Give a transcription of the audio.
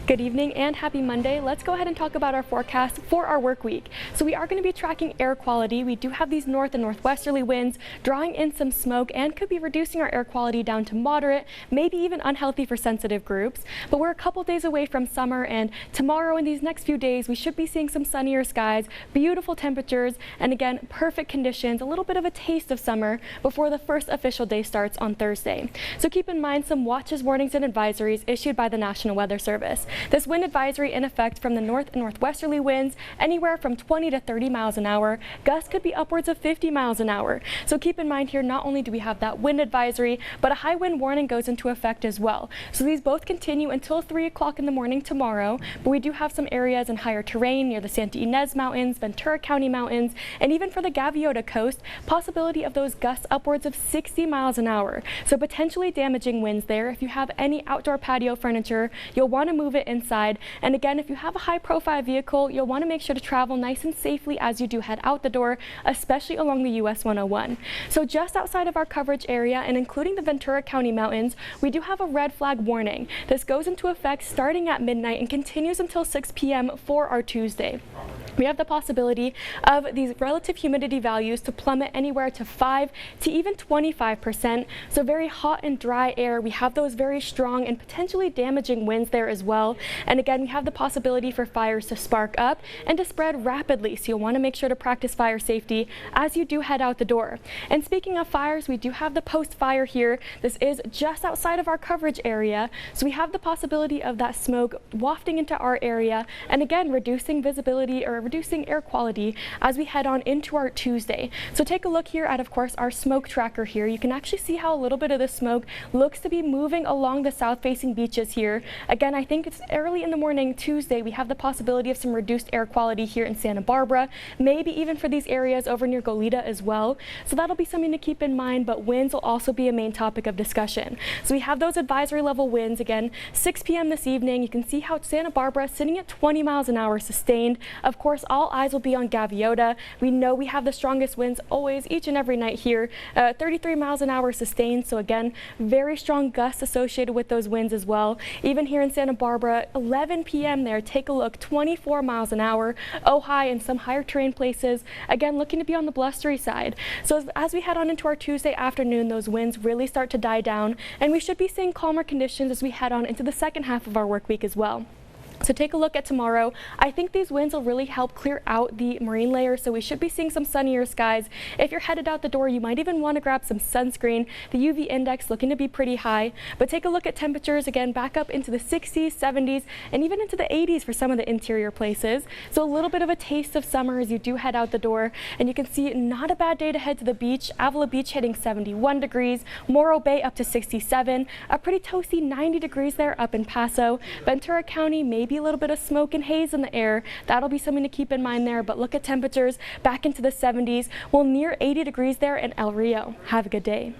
Good evening and happy Monday. Let's go ahead and talk about our forecast for our work week. So we are going to be tracking air quality. We do have these north and northwesterly winds drawing in some smoke and could be reducing our air quality down to moderate, maybe even unhealthy for sensitive groups. But we're a couple days away from summer, and tomorrow and these next few days we should be seeing some sunnier skies, beautiful temperatures, and again perfect conditions, a little bit of a taste of summer before the first official day starts on Thursday. So keep in mind some watches, warnings, and advisories issued by the National Weather Service. This wind advisory in effect from the north and northwesterly winds anywhere from 20 to 30 miles an hour. Gusts could be upwards of 50 miles an hour. So keep in mind here, not only do we have that wind advisory, but a high wind warning goes into effect as well. So these both continue until 3 o'clock in the morning tomorrow, but we do have some areas in higher terrain near the Santa Ynez Mountains, Ventura County Mountains, and even for the Gaviota Coast, possibility of those gusts upwards of 60 miles an hour. So potentially damaging winds there. If you have any outdoor patio furniture, you'll want to move it inside. And again, if you have a high profile vehicle, you'll want to make sure to travel nice and safely as you do head out the door, especially along the US 101. So just outside of our coverage area and including the Ventura County Mountains, we do have a red flag warning. This goes into effect starting at midnight and continues until 6 p.m. for our Tuesday. We have the possibility of these relative humidity values to plummet anywhere to 5 to even 25%. So very hot and dry air. We have those very strong and potentially damaging winds there as well. And again, we have the possibility for fires to spark up and to spread rapidly. So you'll want to make sure to practice fire safety as you do head out the door. And speaking of fires, we do have the post fire here. This is just outside of our coverage area. So we have the possibility of that smoke wafting into our area and again, reducing visibility or reducing air quality as we head on into our Tuesday. So take a look here at, of course, our smoke tracker here. You can actually see how a little bit of the smoke looks to be moving along the south-facing beaches here. Again, I think it's early in the morning Tuesday. We have the possibility of some reduced air quality here in Santa Barbara, maybe even for these areas over near Goleta as well. So that'll be something to keep in mind, but winds will also be a main topic of discussion. So we have those advisory level winds again, 6 p.m. this evening. You can see how Santa Barbara is sitting at 20 miles an hour sustained. Of course, all eyes will be on Gaviota. We know we have the strongest winds always, each and every night here, 33 miles an hour sustained. So again, very strong gusts associated with those winds as well. Even here in Santa Barbara, 11 p.m. there, take a look, 24 miles an hour, Ojai and some higher terrain places, again, looking to be on the blustery side. So as we head on into our Tuesday afternoon, those winds really start to die down, and we should be seeing calmer conditions as we head on into the second half of our work week as well. So take a look at tomorrow. I think these winds will really help clear out the marine layer, so we should be seeing some sunnier skies. If you're headed out the door, you might even want to grab some sunscreen. The UV index looking to be pretty high, but take a look at temperatures again back up into the 60s, 70s, and even into the 80s for some of the interior places. So a little bit of a taste of summer as you do head out the door, and you can see not a bad day to head to the beach. Avila Beach hitting 71 degrees, Morro Bay up to 67, a pretty toasty 90 degrees there up in Paso. Ventura County, maybe a little bit of smoke and haze in the air. That'll be something to keep in mind there, but look at temperatures back into the 70s. We'll near 80 degrees there in El Rio. Have a good day.